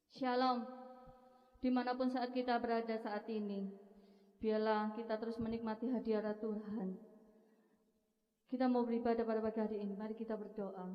Shalom, dimanapun saat kita berada saat ini, biarlah kita terus menikmati hadirat Tuhan. Kita mau beribadah pada pagi hari ini, mari kita berdoa.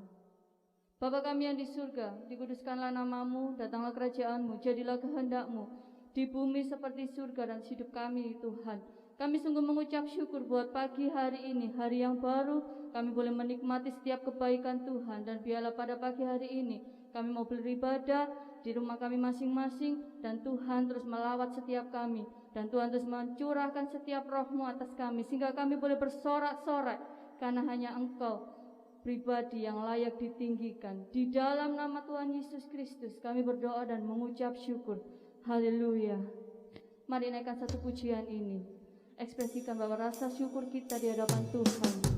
Bapa kami yang di surga, dikuduskanlah namamu, datanglah kerajaanmu, jadilah kehendakmu, di bumi seperti surga dan hidup kami Tuhan. Kami sungguh mengucap syukur buat pagi hari ini, hari yang baru, kami boleh menikmati setiap kebaikan Tuhan. Dan biarlah pada pagi hari ini, kami mau beribadah di rumah kami masing-masing, dan Tuhan terus melawat setiap kami, dan Tuhan terus mencurahkan setiap roh-Mu atas kami, sehingga kami boleh bersorak-sorai, karena hanya Engkau pribadi yang layak ditinggikan. Di dalam nama Tuhan Yesus Kristus kami berdoa dan mengucap syukur. Haleluya. Mari naikkan satu pujian ini, ekspresikan bahwa rasa syukur kita di hadapan Tuhan.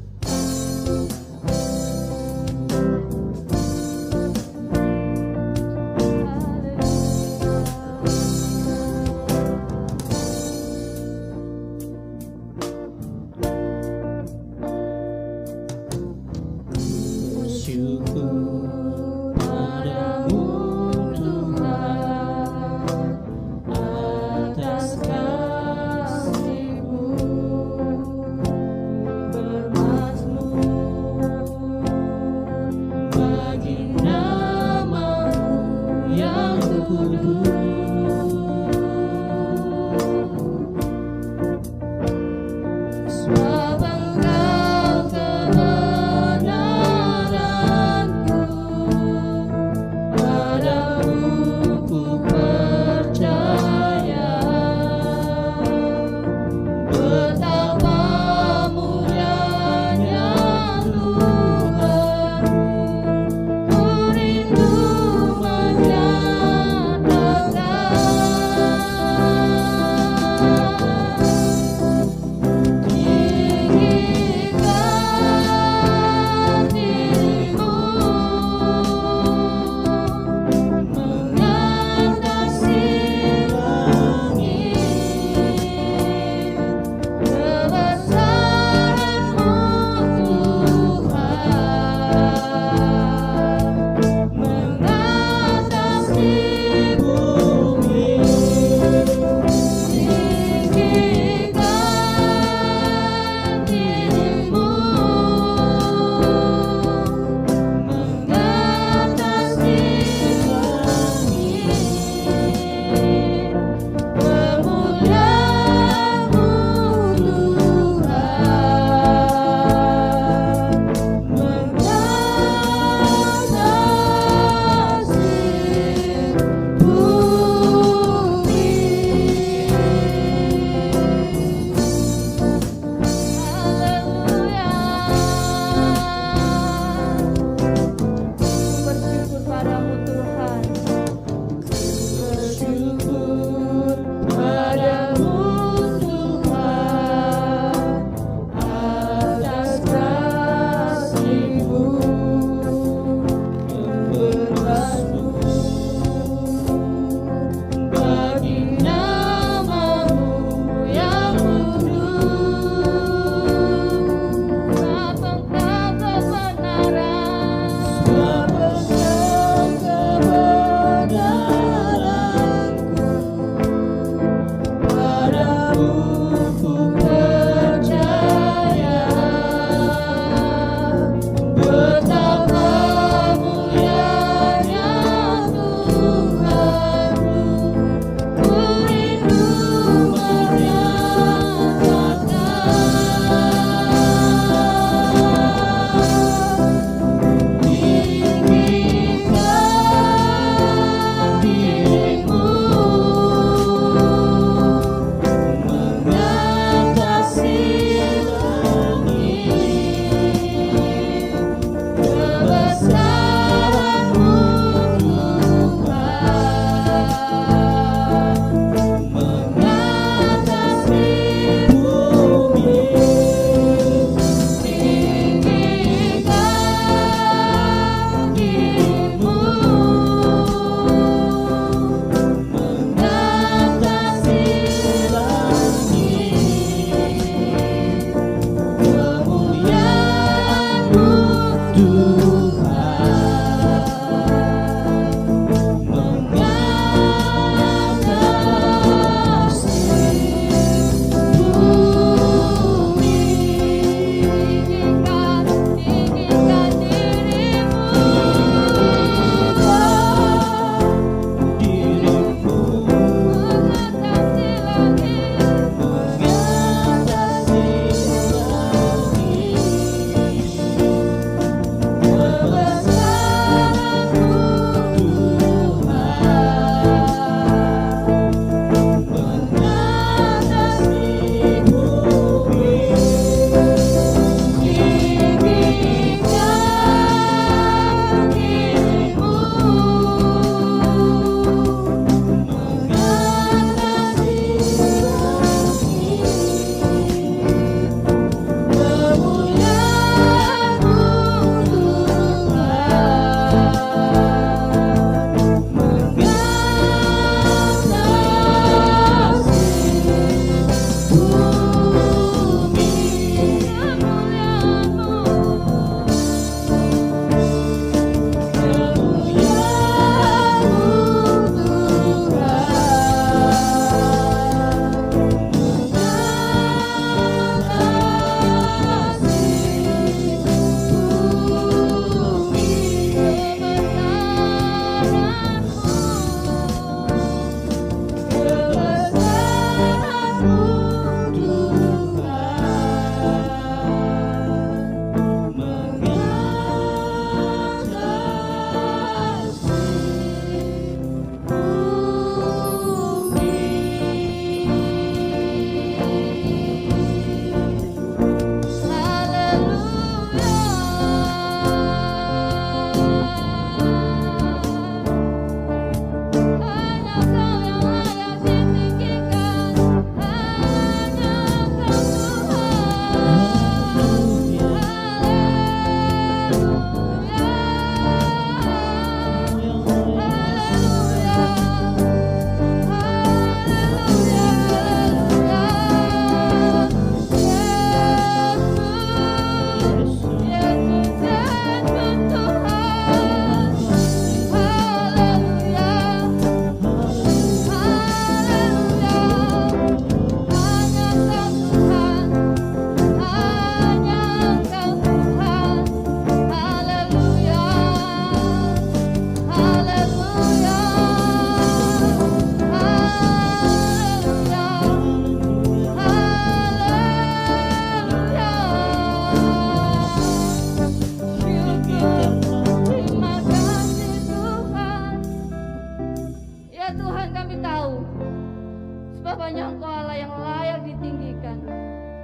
Sebab hanya Engkau Allah yang layak ditinggikan,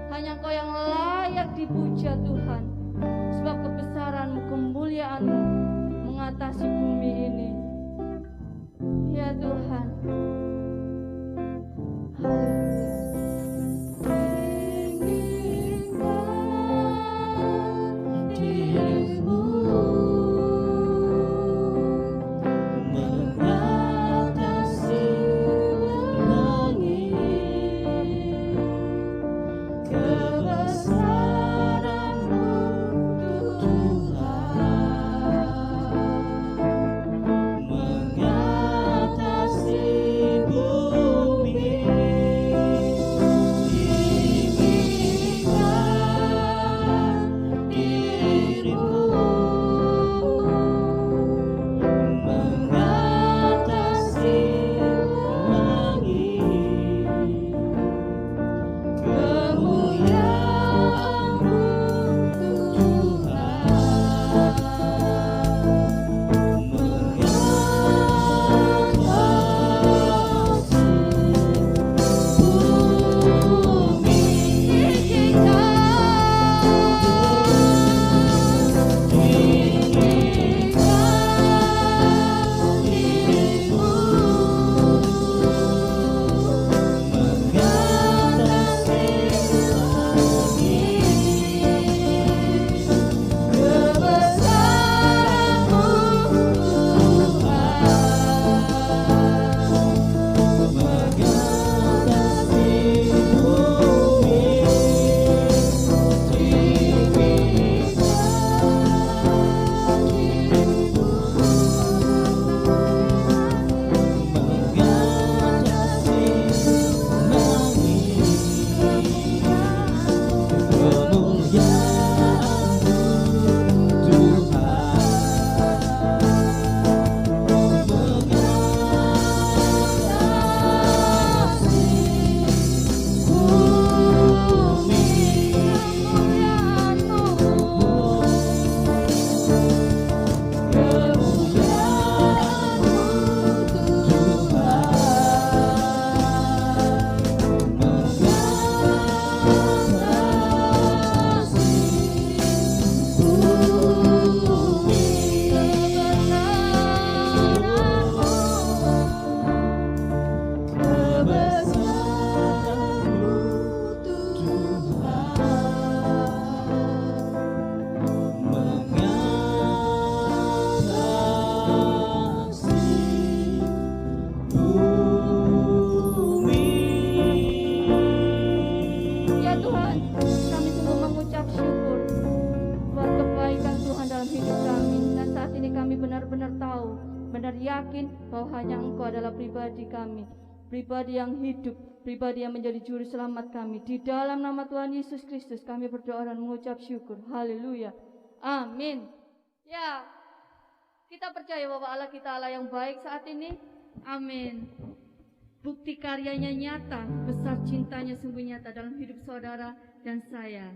hanya Engkau yang layak dipuja Tuhan. Sebab kebesaran-Mu, kemuliaan-Mu mengatasi bumi ini. Ya Tuhan, yakin bahwa hanya Engkau adalah pribadi kami, pribadi yang hidup, pribadi yang menjadi juru selamat kami. Di dalam nama Tuhan Yesus Kristus kami berdoa dan mengucap syukur. Haleluya. Amin. Ya, kita percaya bahwa Allah kita Allah yang baik saat ini. Amin. Bukti karyanya nyata, besar cintanya sungguh nyata dalam hidup saudara dan saya.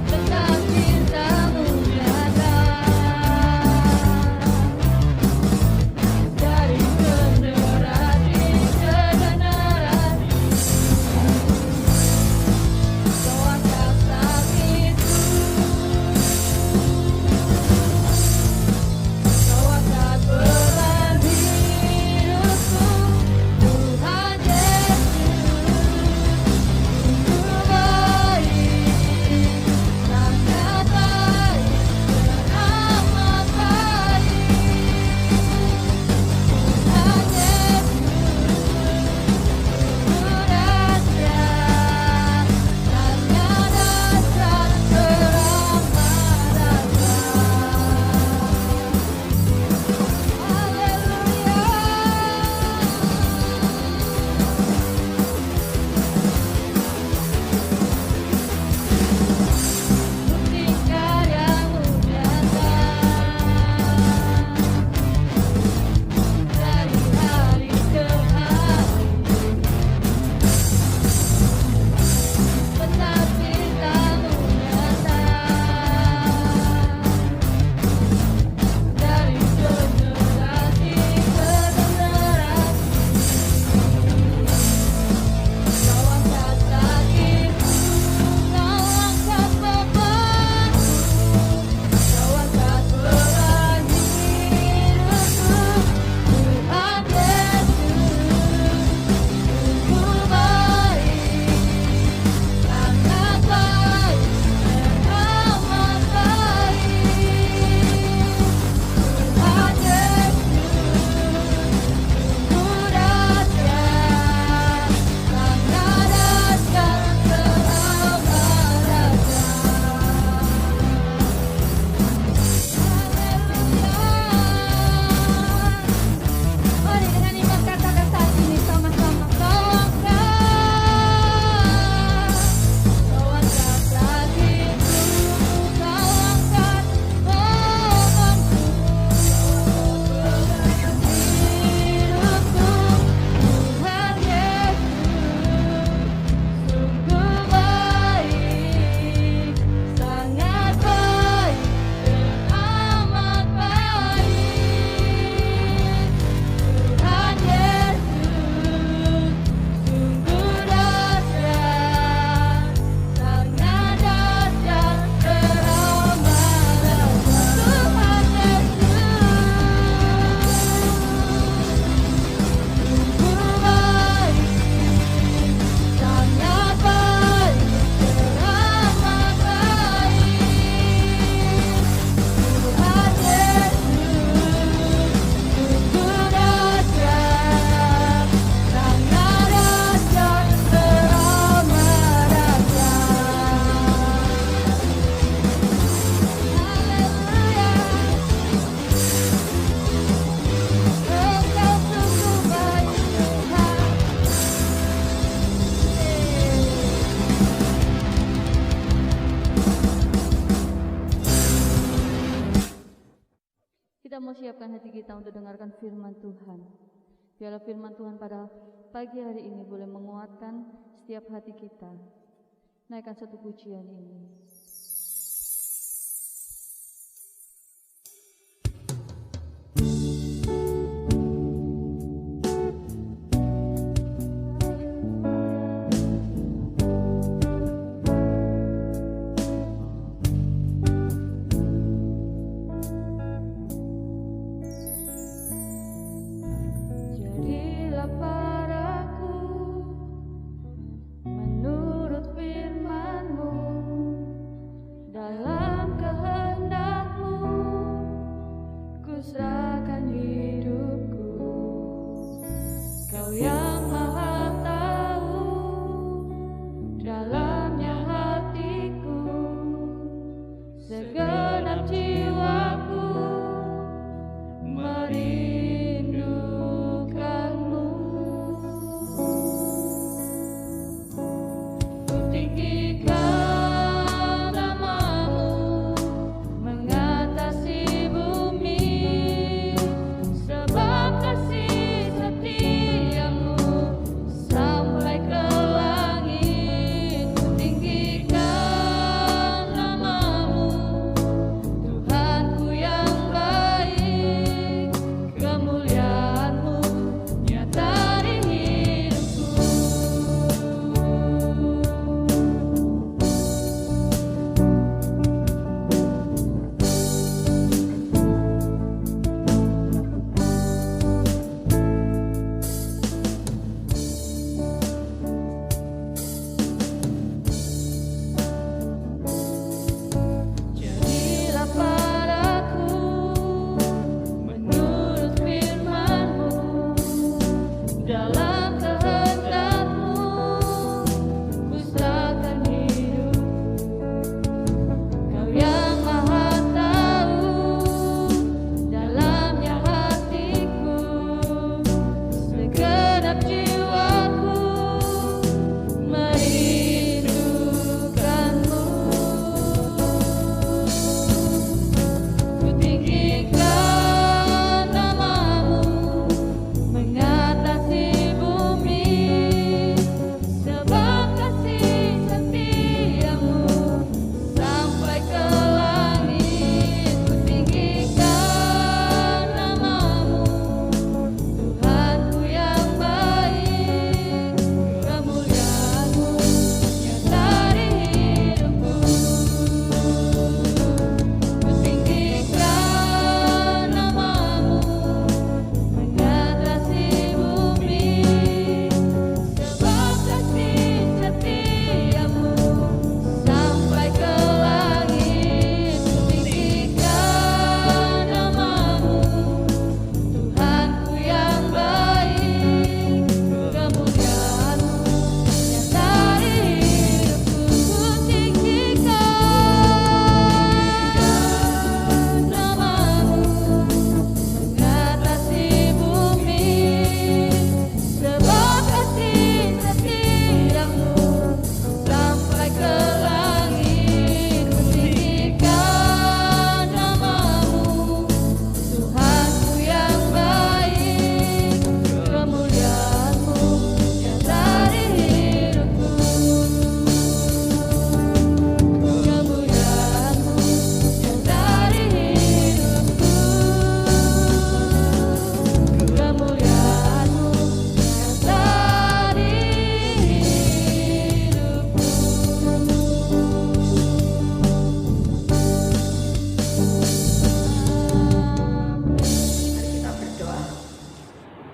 Tentang cintamu nyata. siapkan hati kita untuk dengarkan firman Tuhan. Biarlah firman Tuhan pada pagi hari ini boleh menguatkan setiap hati kita. Naikkan satu pujian ini.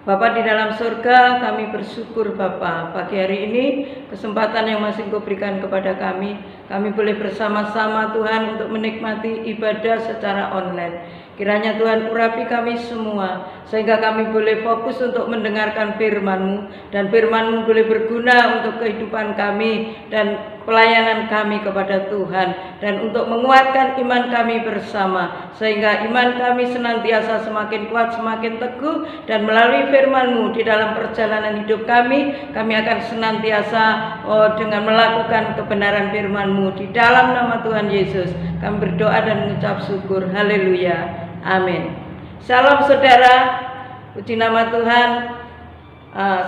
Bapa di dalam surga, kami bersyukur Bapa, pagi hari ini kesempatan yang masih Engkau berikan kepada kami boleh bersama-sama Tuhan untuk menikmati ibadah secara online. Kiranya Tuhan urapi kami semua, sehingga kami boleh fokus untuk mendengarkan firman-Mu, dan firman-Mu boleh berguna untuk kehidupan kami dan pelayanan kami kepada Tuhan, dan untuk menguatkan iman kami bersama, sehingga iman kami senantiasa semakin kuat, semakin teguh, dan melalui firman-Mu di dalam perjalanan hidup kami akan senantiasa dengan melakukan kebenaran firman-Mu. Di dalam nama Tuhan Yesus kami berdoa dan mengucap syukur. Haleluya. Amin. Shalom saudara, puji nama Tuhan.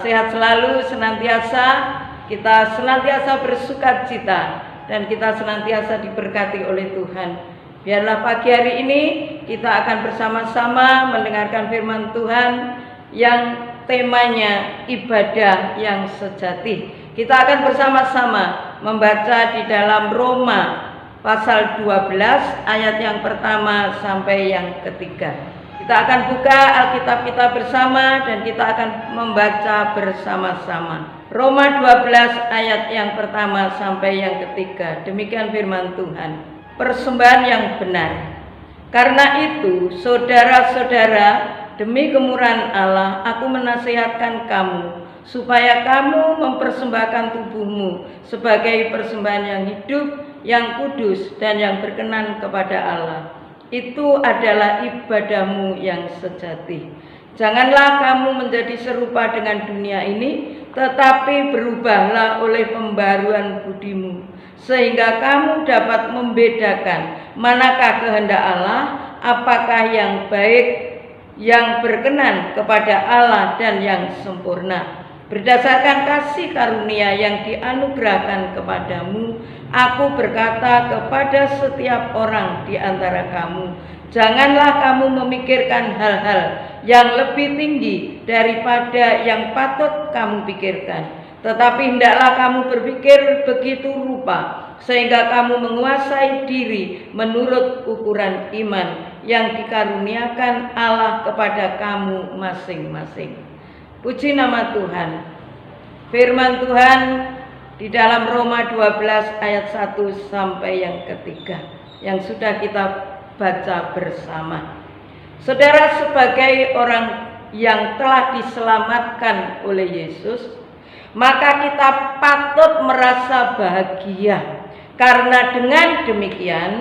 Sehat selalu, senantiasa kita senantiasa bersukacita dan kita senantiasa diberkati oleh Tuhan. Biarlah pagi hari ini kita akan bersama-sama mendengarkan firman Tuhan yang temanya ibadah yang sejati. Kita akan bersama-sama membaca di dalam Roma pasal 12 ayat yang pertama sampai yang ketiga. Kita akan buka Alkitab kita bersama dan kita akan membaca bersama-sama. Roma 12 ayat yang pertama sampai yang ketiga. Demikian firman Tuhan. Persembahan yang benar. Karena itu, saudara-saudara, demi kemurahan Allah, aku menasihatkan kamu supaya kamu mempersembahkan tubuhmu sebagai persembahan yang hidup, yang kudus dan yang berkenan kepada Allah. Itu adalah ibadahmu yang sejati. Janganlah kamu menjadi serupa dengan dunia ini, tetapi berubahlah oleh pembaruan budimu, sehingga kamu dapat membedakan manakah kehendak Allah, apakah yang baik, yang berkenan kepada Allah dan yang sempurna. Berdasarkan kasih karunia yang dianugerahkan kepadamu, aku berkata kepada setiap orang di antara kamu, janganlah kamu memikirkan hal-hal yang lebih tinggi daripada yang patut kamu pikirkan, tetapi hendaklah kamu berpikir begitu rupa, sehingga kamu menguasai diri menurut ukuran iman yang dikaruniakan Allah kepada kamu masing-masing. Puji nama Tuhan. Firman Tuhan di dalam Roma 12 ayat 1 sampai yang ketiga yang sudah kita baca bersama. Saudara, sebagai orang yang telah diselamatkan oleh Yesus, maka kita patut merasa bahagia, karena dengan demikian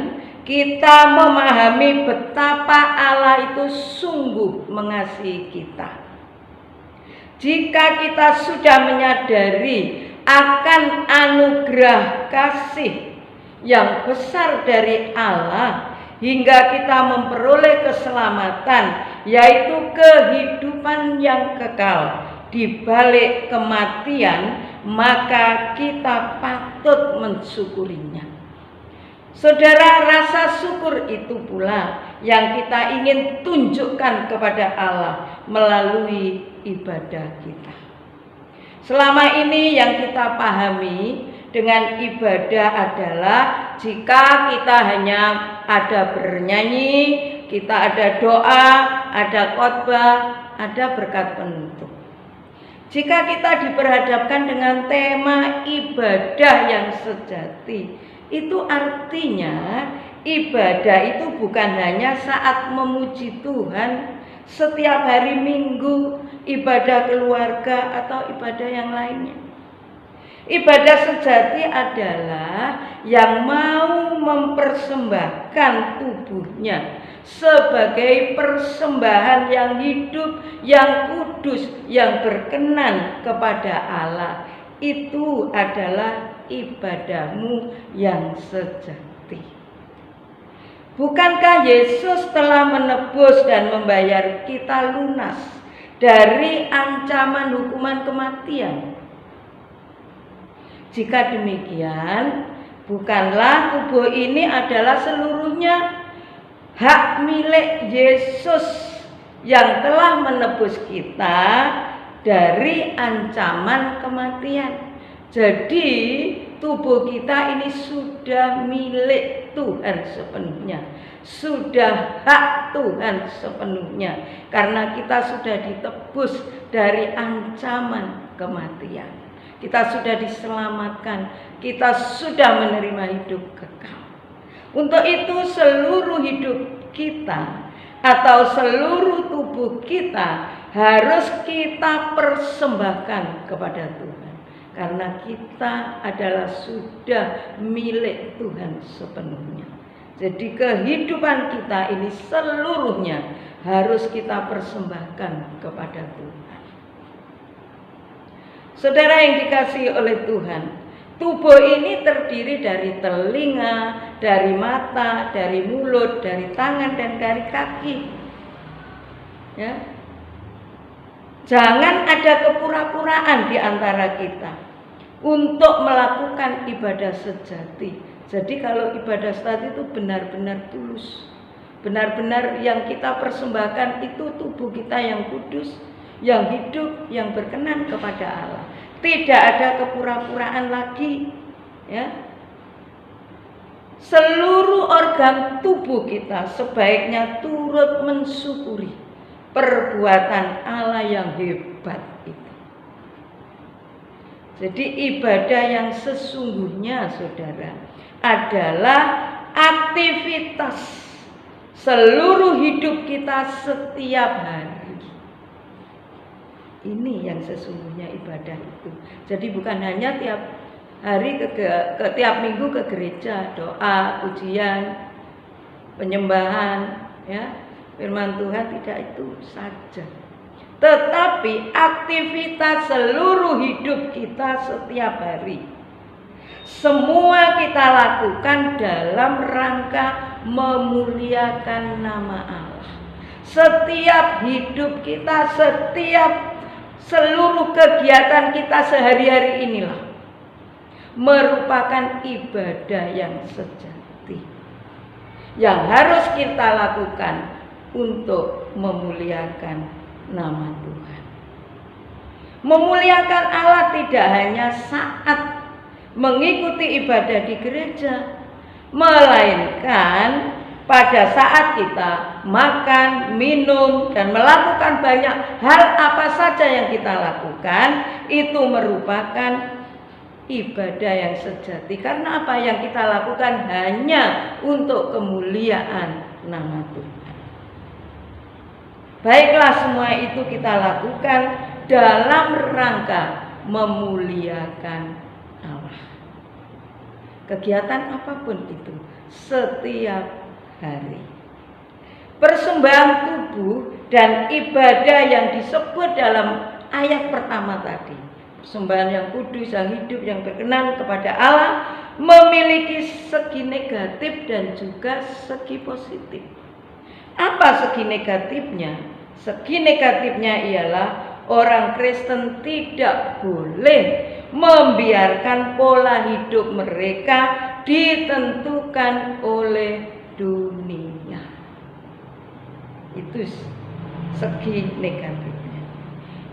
kita memahami betapa Allah itu sungguh mengasihi kita. Jika kita sudah menyadari akan anugerah kasih yang besar dari Allah hingga kita memperoleh keselamatan, yaitu kehidupan yang kekal di balik kematian, maka kita patut mensyukurinya. Saudara, rasa syukur itu pula yang kita ingin tunjukkan kepada Allah melalui ibadah kita. Selama ini yang kita pahami dengan ibadah adalah jika kita hanya ada bernyanyi, kita ada doa, ada khotbah, ada berkat penutup. Jika kita diperhadapkan dengan tema ibadah yang sejati, itu artinya ibadah itu bukan hanya saat memuji Tuhan, setiap hari Minggu, ibadah keluarga atau ibadah yang lainnya. Ibadah sejati adalah yang mau mempersembahkan tubuhnya sebagai persembahan yang hidup, yang kudus, yang berkenan kepada Allah. Itu adalah ibadahmu yang sejati. Bukankah Yesus telah menebus dan membayar kita lunas dari ancaman hukuman kematian? Jika demikian, bukanlah tubuh ini adalah seluruhnya hak milik Yesus yang telah menebus kita dari ancaman kematian. Jadi tubuh kita ini sudah milik Tuhan sepenuhnya, sudah hak Tuhan sepenuhnya, karena kita sudah ditebus dari ancaman kematian. Kita sudah diselamatkan, kita sudah menerima hidup kekal. Untuk itu seluruh hidup kita atau seluruh tubuh kita harus kita persembahkan kepada Tuhan, karena kita adalah sudah milik Tuhan sepenuhnya. Jadi kehidupan kita ini seluruhnya harus kita persembahkan kepada Tuhan. Saudara yang dikasihi oleh Tuhan, tubuh ini terdiri dari telinga, dari mata, dari mulut, dari tangan, dan dari kaki. Ya. Jangan ada kepura-puraan di antara kita untuk melakukan ibadah sejati. Jadi kalau ibadah sejati itu benar-benar tulus, benar-benar yang kita persembahkan itu tubuh kita yang kudus, yang hidup, yang berkenan kepada Allah. Tidak ada kepura-puraan lagi, ya. Seluruh organ tubuh kita sebaiknya turut mensyukuri perbuatan Allah yang hebat itu. Jadi ibadah yang sesungguhnya, saudara, adalah aktivitas seluruh hidup kita setiap hari. Ini yang sesungguhnya ibadah itu. Jadi bukan hanya tiap hari tiap minggu ke gereja, doa, pujian, penyembahan, ya, firman Tuhan, tidak itu saja. Tetapi aktivitas seluruh hidup kita setiap hari, semua kita lakukan dalam rangka memuliakan nama Allah. Setiap hidup kita, seluruh kegiatan kita sehari-hari inilah merupakan ibadah yang sejati yang harus kita lakukan untuk memuliakan nama Tuhan. Memuliakan Allah tidak hanya saat mengikuti ibadah di gereja, melainkan pada saat kita makan, minum, dan melakukan banyak hal apa saja yang kita lakukan, itu merupakan ibadah yang sejati. Karena apa yang kita lakukan hanya untuk kemuliaan nama Tuhan. Baiklah, semua itu kita lakukan dalam rangka memuliakan Allah. Kegiatan apapun itu, setiap hari. Persembahan tubuh dan ibadah yang disebut dalam ayat pertama tadi, persembahan yang kudus, yang hidup, yang berkenan kepada Allah, memiliki segi negatif dan juga segi positif. Apa segi negatifnya? Segi negatifnya ialah orang Kristen tidak boleh membiarkan pola hidup mereka ditentukan oleh dunia. Itu segi negatifnya.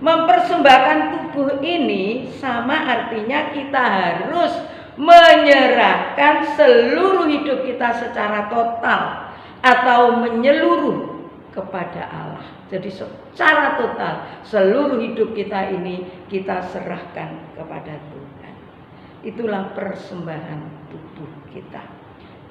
Mempersembahkan tubuh ini sama artinya kita harus menyerahkan seluruh hidup kita secara total atau menyeluruh kepada Allah. Jadi secara total seluruh hidup kita ini kita serahkan kepada Tuhan. Itulah persembahan tubuh kita.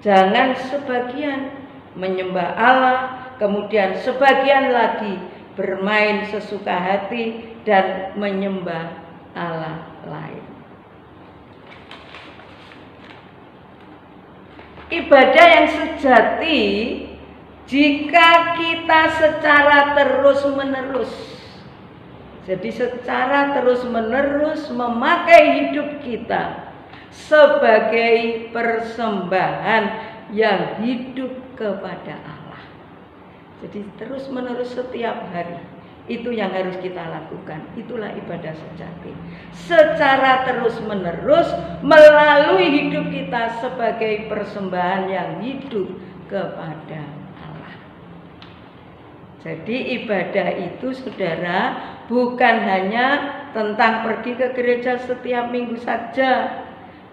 Jangan sebagian menyembah Allah, kemudian sebagian lagi bermain sesuka hati dan menyembah Allah lain. Ibadah yang sejati jika kita secara terus-menerus, jadi secara terus-menerus memakai hidup kita sebagai persembahan yang hidup kepada Allah. Jadi terus-menerus setiap hari, itu yang harus kita lakukan. Itulah ibadah sejati. Secara terus-menerus melalui hidup kita sebagai persembahan yang hidup kepada Allah. Jadi ibadah itu, saudara, bukan hanya tentang pergi ke gereja setiap minggu saja,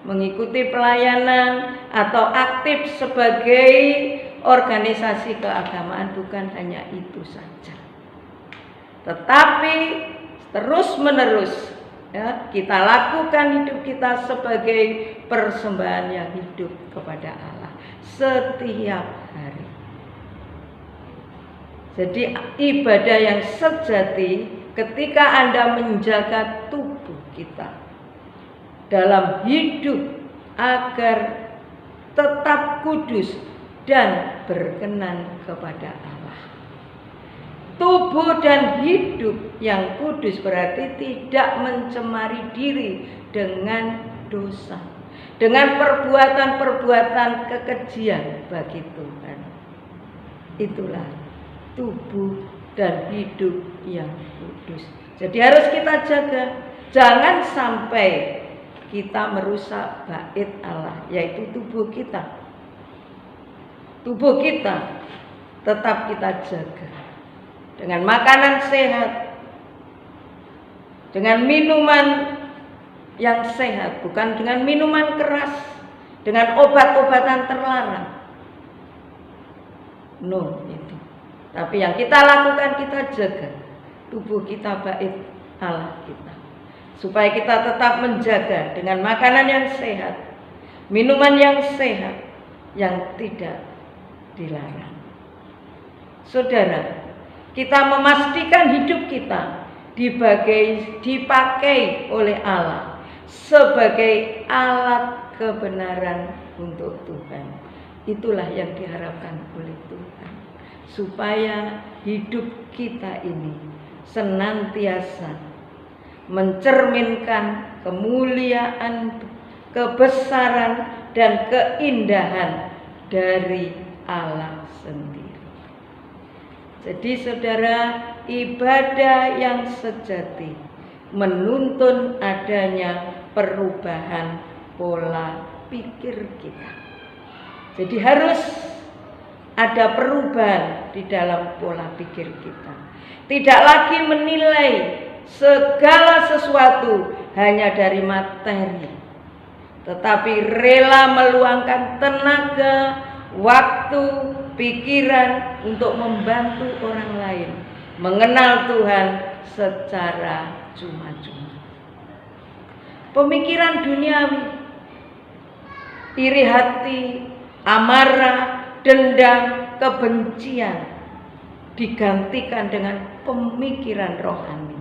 mengikuti pelayanan atau aktif sebagai organisasi keagamaan, bukan hanya itu saja. Tetapi terus-menerus, ya, kita lakukan hidup kita sebagai persembahan yang hidup kepada Allah setiap hari. Jadi ibadah yang sejati ketika Anda menjaga tubuh kita dalam hidup agar tetap kudus dan berkenan kepada Allah. Tubuh dan hidup yang kudus berarti tidak mencemari diri dengan dosa, dengan perbuatan-perbuatan kekejian bagi Tuhan. Itulah tubuh dan hidup yang kudus. Jadi harus kita jaga, jangan sampai kita merusak bait Allah, yaitu tubuh kita. Tubuh kita tetap kita jaga dengan makanan sehat, dengan minuman yang sehat, bukan dengan minuman keras, dengan obat-obatan terlarang. No, itu. Tapi yang kita lakukan, kita jaga tubuh kita, bait Allah kita, supaya kita tetap menjaga dengan makanan yang sehat, minuman yang sehat, yang tidak dilarang. Saudara, kita memastikan hidup kita dipakai oleh Allah sebagai alat kebenaran untuk Tuhan. Itulah yang diharapkan oleh Tuhan, supaya hidup kita ini senantiasa mencerminkan kemuliaan, kebesaran, dan keindahan dari Allah sendiri. Jadi saudara, ibadah yang sejati menuntun adanya perubahan pola pikir kita. Jadi harus ada perubahan di dalam pola pikir kita. Tidak lagi menilai segala sesuatu hanya dari materi, tetapi rela meluangkan tenaga, waktu, pikiran untuk membantu orang lain mengenal Tuhan secara cuma-cuma. Pemikiran duniawi, iri hati, amarah, dendam, kebencian digantikan dengan pemikiran rohani,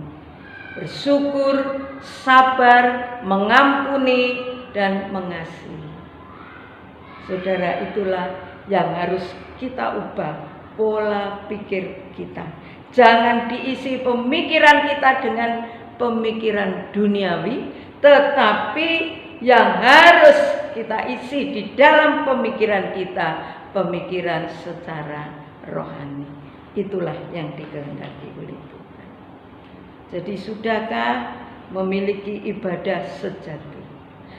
bersyukur, sabar, mengampuni, dan mengasihi. Saudara, itulah yang harus kita ubah pola pikir kita. Jangan diisi pemikiran kita dengan pemikiran duniawi, tetapi yang harus kita isi di dalam pemikiran kita, pemikiran secara rohani. Itulah yang dikehendaki oleh Tuhan. Jadi sudahkah memiliki ibadah sejati?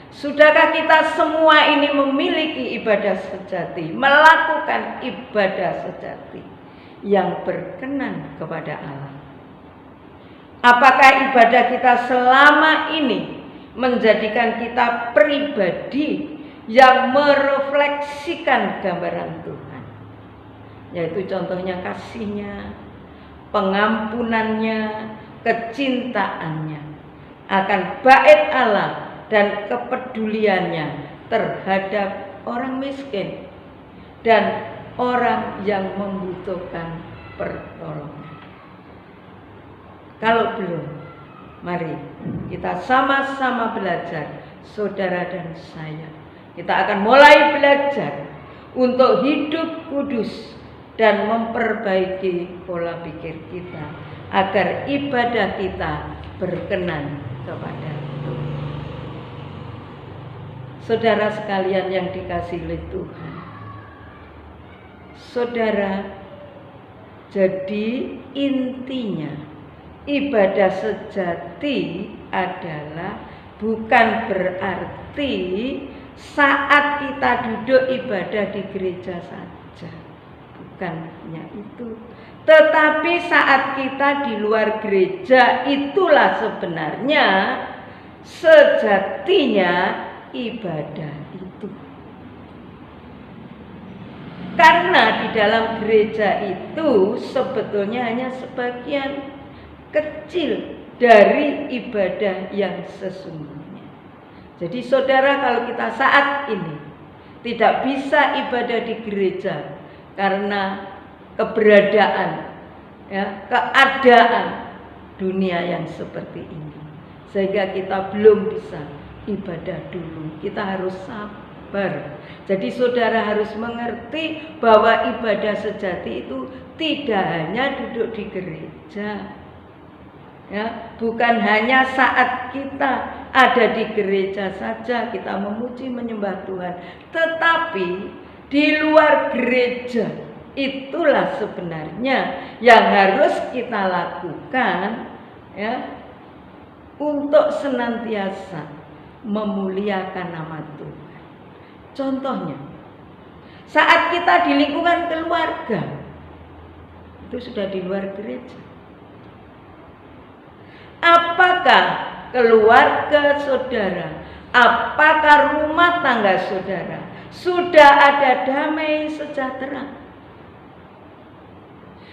Sudahkah kita semua ini memiliki ibadah sejati, melakukan ibadah sejati yang berkenan kepada Allah? Apakah ibadah kita selama ini menjadikan kita pribadi yang merefleksikan gambaran Tuhan, yaitu contohnya kasihnya, pengampunannya, kecintaannya akan bait Allah, dan kepeduliannya terhadap orang miskin dan orang yang membutuhkan pertolongan? Kalau belum, mari kita sama-sama belajar, saudara dan saya. Kita akan mulai belajar untuk hidup kudus dan memperbaiki pola pikir kita agar ibadah kita berkenan kepada Tuhan. Saudara sekalian yang dikasihi oleh Tuhan, saudara, jadi intinya ibadah sejati adalah bukan berarti saat kita duduk ibadah di gereja saja, bukan hanya itu, tetapi saat kita di luar gereja, itulah sebenarnya sejatinya ibadah itu. Karena di dalam gereja itu sebetulnya hanya sebagian kecil dari ibadah yang sesungguhnya. Jadi saudara, kalau kita saat ini tidak bisa ibadah di gereja karena keberadaan, keadaan dunia yang seperti ini, sehingga kita belum bisa ibadah dulu, kita harus sabar. Jadi saudara harus mengerti bahwa ibadah sejati itu tidak hanya duduk di gereja, bukan hanya saat kita ada di gereja saja kita memuji menyembah Tuhan, tetapi di luar gereja Itulah sebenarnya yang harus kita lakukan ya, untuk senantiasa memuliakan nama Tuhan. Contohnya, saat kita di lingkungan keluarga, itu sudah di luar gereja. Apakah keluarga saudara, apakah rumah tangga saudara sudah ada damai sejahtera?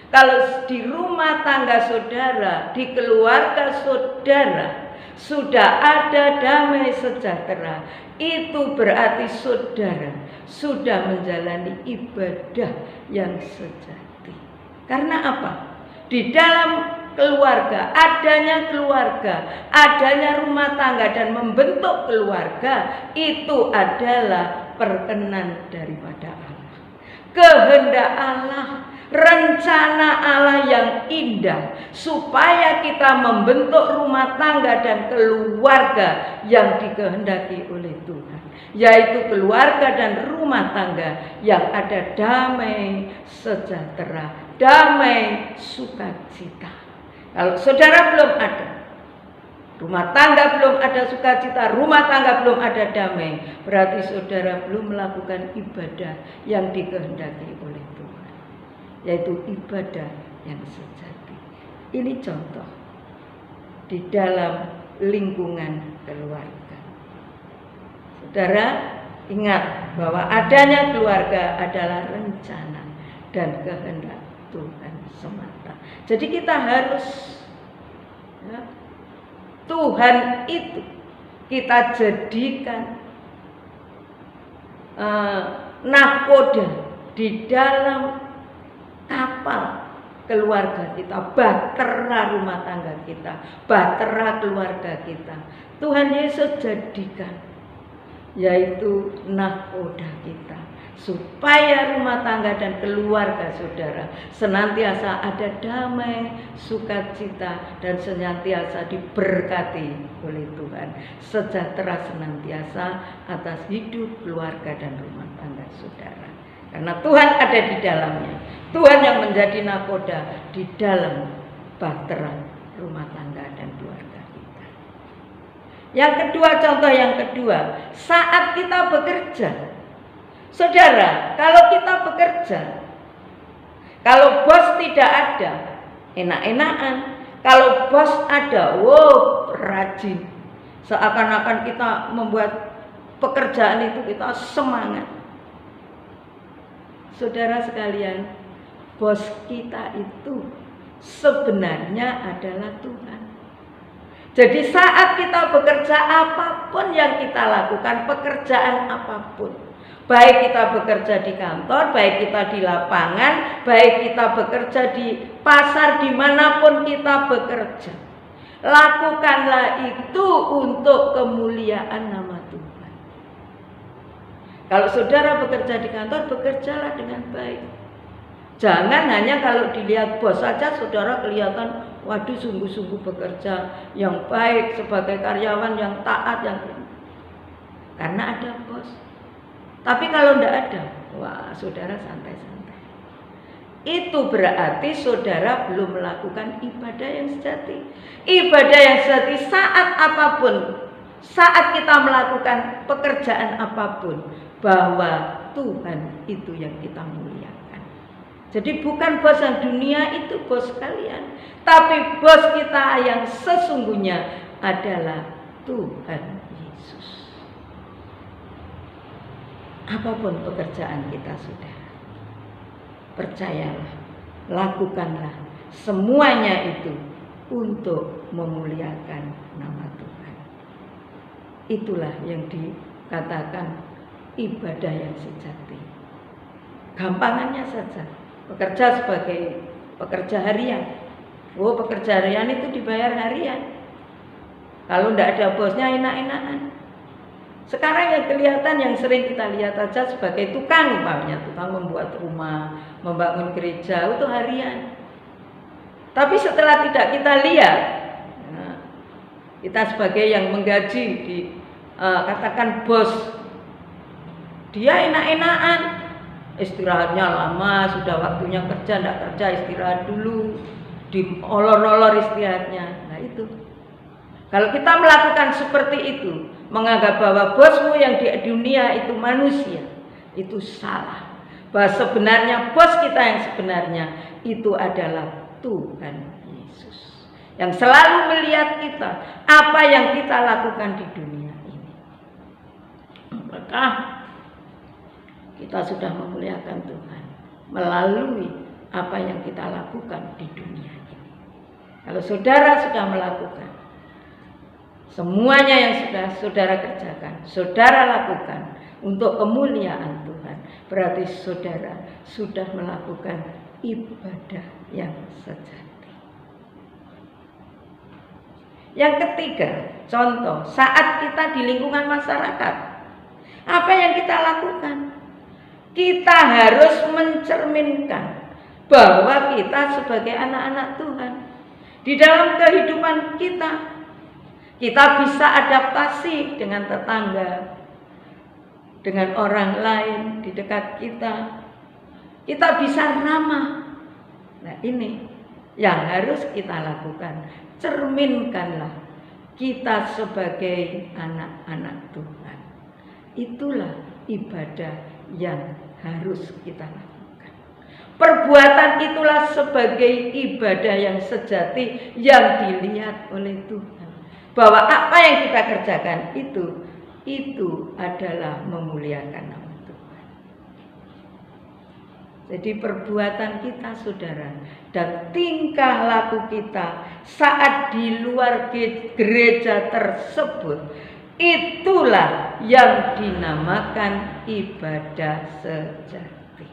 Kalau di rumah tangga saudara, di keluarga saudara sudah ada damai sejahtera, itu berarti saudara sudah menjalani ibadah yang sejati. Karena apa? Di dalam keluarga, adanya rumah tangga dan membentuk keluarga, itu adalah perkenan daripada Allah. Kehendak Allah, rencana Allah yang indah, supaya kita membentuk rumah tangga dan keluarga yang dikehendaki oleh Tuhan, yaitu keluarga dan rumah tangga yang ada damai sejahtera, damai sukacita. Kalau saudara belum ada, rumah tangga belum ada sukacita, rumah tangga belum ada damai, berarti saudara belum melakukan ibadah yang dikehendaki oleh Tuhan, yaitu ibadah yang sejati. Ini contoh di dalam lingkungan keluarga. Saudara ingat bahwa adanya keluarga adalah rencana dan kehendak Tuhan semata. Jadi kita harus ya, Tuhan itu kita jadikan nakoda di dalam kapal keluarga kita, bahtera rumah tangga kita, bahtera keluarga kita. Tuhan Yesus jadikan, yaitu nakoda kita, supaya rumah tangga dan keluarga saudara senantiasa ada damai, sukacita, dan senantiasa diberkati oleh Tuhan. Sejahtera senantiasa atas hidup, keluarga, dan rumah tangga saudara. Karena Tuhan ada di dalamnya. Tuhan yang menjadi nakoda di dalam bahtera rumah tangga dan keluarga kita. Yang kedua, contoh yang kedua, saat kita bekerja. Saudara, kalau kita bekerja, kalau bos tidak ada, enak-enakan. Kalau bos ada, wow, rajin. Seakan-akan kita membuat pekerjaan itu kita semangat. Saudara sekalian, bos kita itu sebenarnya adalah Tuhan. Jadi saat kita bekerja, apapun yang kita lakukan, pekerjaan apapun, baik kita bekerja di kantor, baik kita di lapangan, baik kita bekerja di pasar, dimanapun kita bekerja, lakukanlah itu untuk kemuliaan nama Tuhan. Kalau saudara bekerja di kantor, bekerjalah dengan baik. Jangan hanya kalau dilihat bos saja saudara kelihatan, waduh sungguh-sungguh bekerja yang baik sebagai karyawan yang taat, yang karena ada bos. Tapi kalau tidak ada, wah saudara santai-santai. Itu berarti saudara belum melakukan ibadah yang sejati. Ibadah yang sejati saat apapun, saat kita melakukan pekerjaan apapun, bahwa Tuhan itu yang kita muliakan. Jadi bukan bos yang dunia itu bos kalian, tapi bos kita yang sesungguhnya adalah Tuhan Yesus. Apapun pekerjaan kita sudah, percayalah, lakukanlah semuanya itu untuk memuliakan nama Tuhan. Itulah yang dikatakan ibadah yang sejati. Gampangannya saja, bekerja sebagai pekerja harian. Oh, pekerja harian itu dibayar harian. Kalau tidak ada bosnya, enak-enakan. Sekarang yang kelihatan, yang sering kita lihat aja sebagai tukang, umpamanya tukang membuat rumah, membangun gereja, itu harian. Tapi setelah tidak kita lihat, kita sebagai yang menggaji, katakan bos, dia enak-enakan, istirahatnya lama, sudah waktunya kerja, tidak kerja, istirahat dulu, diolor-olor istirahatnya. Nah itu, kalau kita melakukan seperti itu, menganggap bahwa bosmu yang di dunia itu manusia, itu salah. Bahwa sebenarnya bos kita yang sebenarnya itu adalah Tuhan Yesus, yang selalu melihat kita, apa yang kita lakukan di dunia ini. Apakah kita sudah memuliakan Tuhan melalui apa yang kita lakukan di dunia ini? Kalau saudara sudah melakukan semuanya yang sudah saudara kerjakan, saudara lakukan untuk kemuliaan Tuhan, berarti saudara sudah melakukan ibadah yang sejati. Yang ketiga, contoh saat kita di lingkungan masyarakat, apa yang kita lakukan? Kita harus mencerminkan bahwa kita sebagai anak-anak Tuhan di dalam kehidupan kita bisa adaptasi dengan tetangga, dengan orang lain di dekat kita. Kita bisa ramah. Nah ini yang harus kita lakukan. Cerminkanlah kita sebagai anak-anak Tuhan. Itulah ibadah yang harus kita lakukan. Perbuatan itulah sebagai ibadah yang sejati yang dilihat oleh Tuhan. Bahwa apa yang kita kerjakan itu adalah memuliakan nama Tuhan. Jadi perbuatan kita saudara dan tingkah laku kita saat di luar gereja tersebut, itulah yang dinamakan ibadah sejati.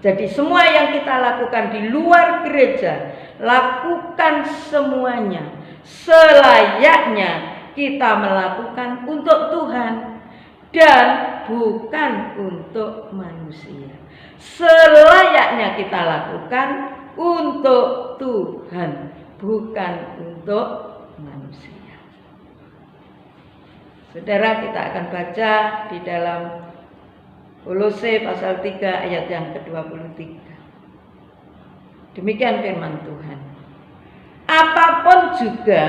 Jadi semua yang kita lakukan di luar gereja, lakukan semuanya selayaknya kita melakukan untuk Tuhan dan bukan untuk manusia. Selayaknya kita lakukan untuk Tuhan, bukan untuk manusia. Saudara, kita akan baca di dalam Kolose pasal 3 ayat yang ke-23. Demikian firman Tuhan. Apapun juga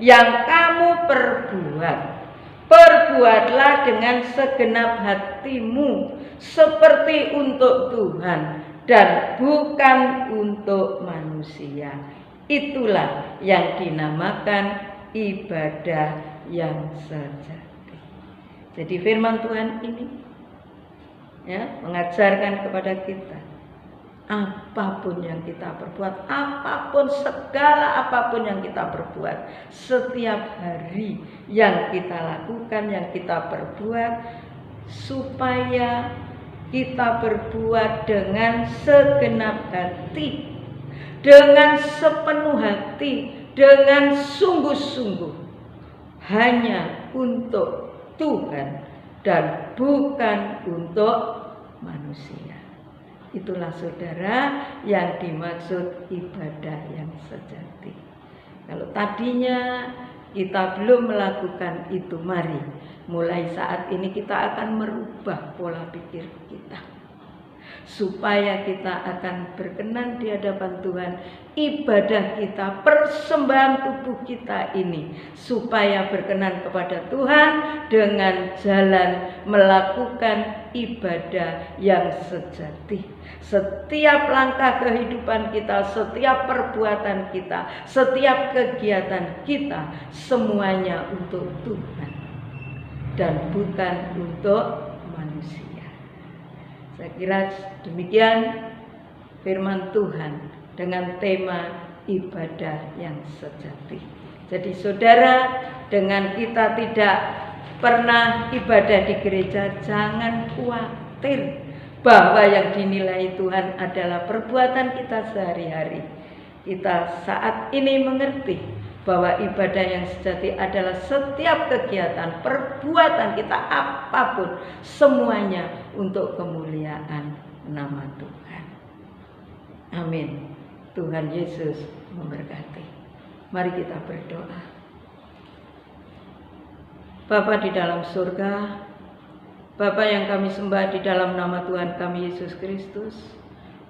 yang kamu perbuatlah dengan segenap hatimu seperti untuk Tuhan dan bukan untuk manusia. Itulah yang dinamakan ibadah yang sejati. Jadi firman Tuhan ini mengajarkan kepada kita, apapun yang kita perbuat, segala apapun yang kita perbuat, setiap hari yang kita lakukan, yang kita perbuat, supaya kita berbuat dengan segenap hati, dengan sepenuh hati, dengan sungguh-sungguh, hanya untuk Tuhan dan bukan untuk manusia. Itulah saudara yang dimaksud ibadah yang sejati. Kalau tadinya kita belum melakukan itu, mari mulai saat ini kita akan merubah pola pikir kita, supaya kita akan berkenan di hadapan Tuhan. Ibadah kita, persembahan tubuh kita ini, supaya berkenan kepada Tuhan dengan jalan melakukan ibadah yang sejati. Setiap langkah kehidupan kita, setiap perbuatan kita, setiap kegiatan kita, semuanya untuk Tuhan dan bukan untuk manusia. Saya kira demikian firman Tuhan dengan tema ibadah yang sejati. Jadi saudara, dengan kita tidak pernah ibadah di gereja, jangan khawatir bahwa yang dinilai Tuhan adalah perbuatan kita sehari-hari. Kita saat ini mengerti bahwa ibadah yang sejati adalah setiap kegiatan, perbuatan kita apapun, semuanya untuk kemuliaan nama Tuhan. Amin. Tuhan Yesus memberkati. Mari kita berdoa. Bapa di dalam surga, Bapa yang kami sembah di dalam nama Tuhan kami Yesus Kristus,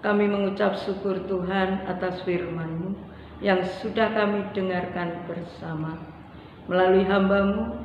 kami mengucap syukur Tuhan atas firman-Mu yang sudah kami dengarkan bersama. Melalui hamba-Mu,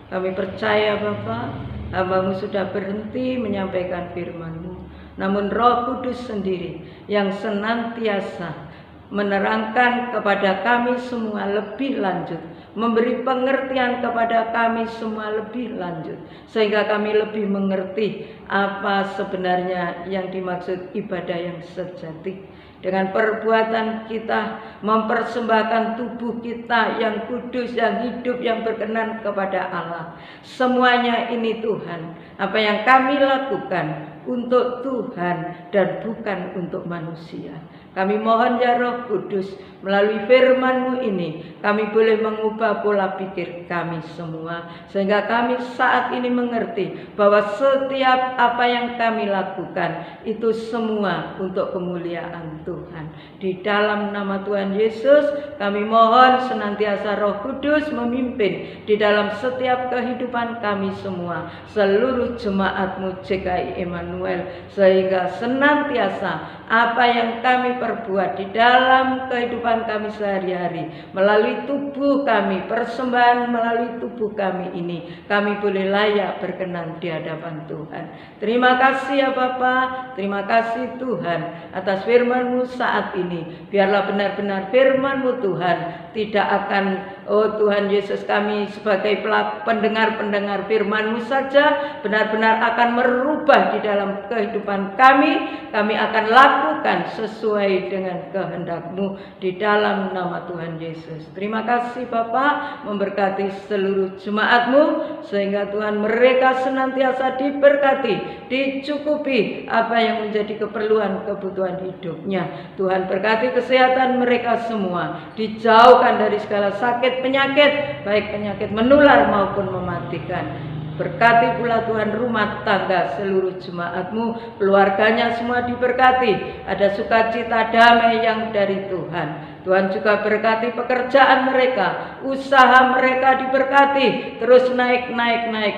kami percaya Bapa, hamba-Mu sudah berhenti menyampaikan firman-Mu, namun Roh Kudus sendiri yang senantiasa menerangkan kepada kami semua lebih lanjut, memberi pengertian kepada kami semua lebih lanjut, sehingga kami lebih mengerti apa sebenarnya yang dimaksud ibadah yang sejati. Dengan perbuatan kita mempersembahkan tubuh kita yang kudus, yang hidup, yang berkenan kepada Allah. Semuanya ini Tuhan, apa yang kami lakukan untuk Tuhan dan bukan untuk manusia. Kami mohon ya Roh Kudus, melalui firman-Mu ini kami boleh mengubah pola pikir kami semua, sehingga kami saat ini mengerti bahwa setiap apa yang kami lakukan itu semua untuk kemuliaan Tuhan. Di dalam nama Tuhan Yesus kami mohon senantiasa Roh Kudus memimpin di dalam setiap kehidupan kami semua, seluruh jemaat-Mu GKI Emmanuel, sehingga senantiasa apa yang kami perbuat di dalam kehidupan kami sehari-hari, melalui tubuh kami, persembahan melalui tubuh kami ini, kami boleh layak berkenan di hadapan Tuhan. Terima kasih ya Bapa, terima kasih Tuhan atas firman-Mu saat ini. Biarlah benar-benar firman-Mu Tuhan tidak akan, oh Tuhan Yesus, kami sebagai pendengar-pendengar firman-Mu saja benar-benar akan merubah di dalam kehidupan kami. Kami akan lakukan sesuai dengan kehendak-Mu di dalam nama Tuhan Yesus. Terima kasih Bapa, memberkati seluruh jemaat-Mu sehingga Tuhan mereka senantiasa diberkati, dicukupi apa yang menjadi keperluan kebutuhan hidupnya. Tuhan berkati kesehatan mereka semua, dijauhkan dari segala sakit penyakit, baik penyakit menular maupun mematikan. Berkati pula Tuhan rumah tangga seluruh jemaat-Mu, keluarganya semua diberkati. Ada sukacita damai yang dari Tuhan. Tuhan juga berkati pekerjaan mereka, usaha mereka diberkati, terus naik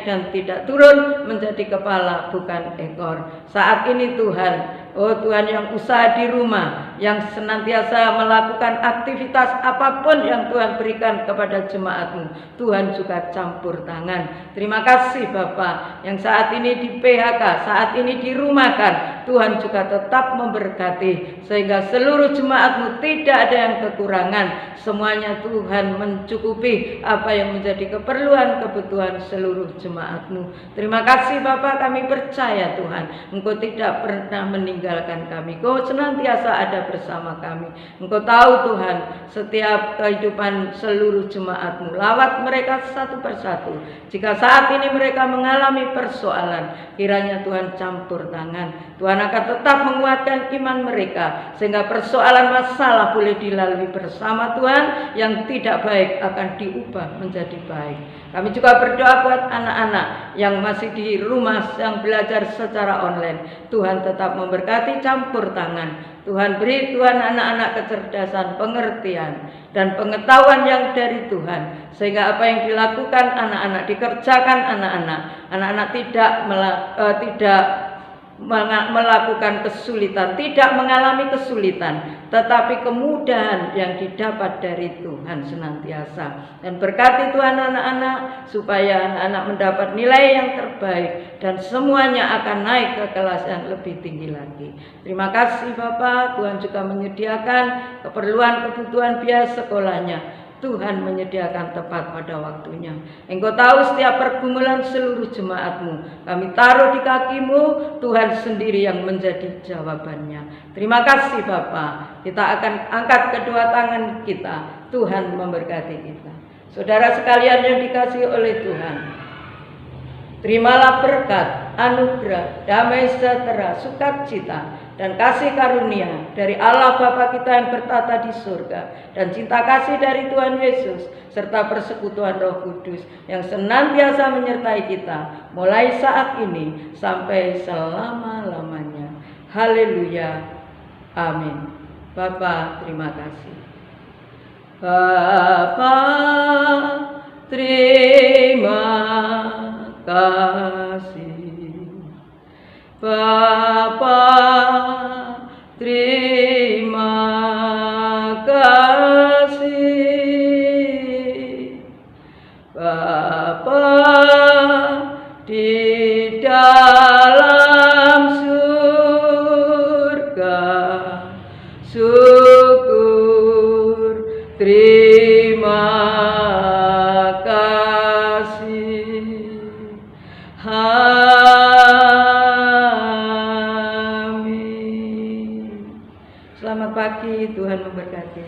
dan tidak turun, menjadi kepala bukan ekor. Saat ini Tuhan, oh Tuhan yang usaha di rumah, yang senantiasa melakukan aktivitas apapun yang Tuhan berikan kepada jemaat-Mu, Tuhan juga campur tangan. Terima kasih Bapa, yang saat ini di PHK, saat ini dirumahkan, Tuhan juga tetap memberkati, sehingga seluruh jemaat-Mu tidak ada yang kekurangan. Semuanya Tuhan mencukupi apa yang menjadi kebutuhan seluruh jemaat-Mu. Terima kasih Bapa, kami percaya Tuhan, Engkau tidak pernah meninggalkan kami. Engkau senantiasa ada bersama kami. Engkau tahu Tuhan setiap kehidupan seluruh jemaat-Mu. Lawat mereka satu persatu. Jika saat ini mereka mengalami persoalan, kiranya Tuhan campur tangan. Tuhan akan tetap menguatkan iman mereka, sehingga persoalan masalah boleh dilalui bersama Tuhan. Yang tidak baik akan diubah menjadi baik. Kami juga berdoa buat anak-anak yang masih di rumah, yang belajar secara online. Tuhan tetap memberkati, campur tangan. Tuhan beri Tuhan anak-anak kecerdasan, pengertian, dan pengetahuan yang dari Tuhan, sehingga apa yang dilakukan anak-anak, dikerjakan anak-anak tidak melakukan kesulitan, tidak mengalami kesulitan, tetapi kemudahan yang didapat dari Tuhan senantiasa. Dan berkati Tuhan anak-anak, supaya anak-anak mendapat nilai yang terbaik, dan semuanya akan naik ke kelas yang lebih tinggi lagi. Terima kasih Bapak. Tuhan juga menyediakan kebutuhan biaya sekolahnya. Tuhan menyediakan tepat pada waktunya. Engkau tahu setiap pergumulan seluruh jemaat-Mu. Kami taruh di kaki-Mu, Tuhan sendiri yang menjadi jawabannya. Terima kasih Bapa. Kita akan angkat kedua tangan kita. Tuhan memberkati kita. Saudara sekalian yang dikasihi oleh Tuhan, terimalah berkat, anugerah, damai sejahtera, sukacita, dan kasih karunia dari Allah Bapa kita yang bertata di surga, dan cinta kasih dari Tuhan Yesus, serta persekutuan Roh Kudus yang senantiasa menyertai kita mulai saat ini sampai selama-lamanya. Haleluya. Amin. Bapa, terima kasih. Bapa, terima kasih. Bapa, terima kasih. Bapa di dalam surga, syukur, terima kasih. Amin. Selamat pagi, Tuhan memberkati.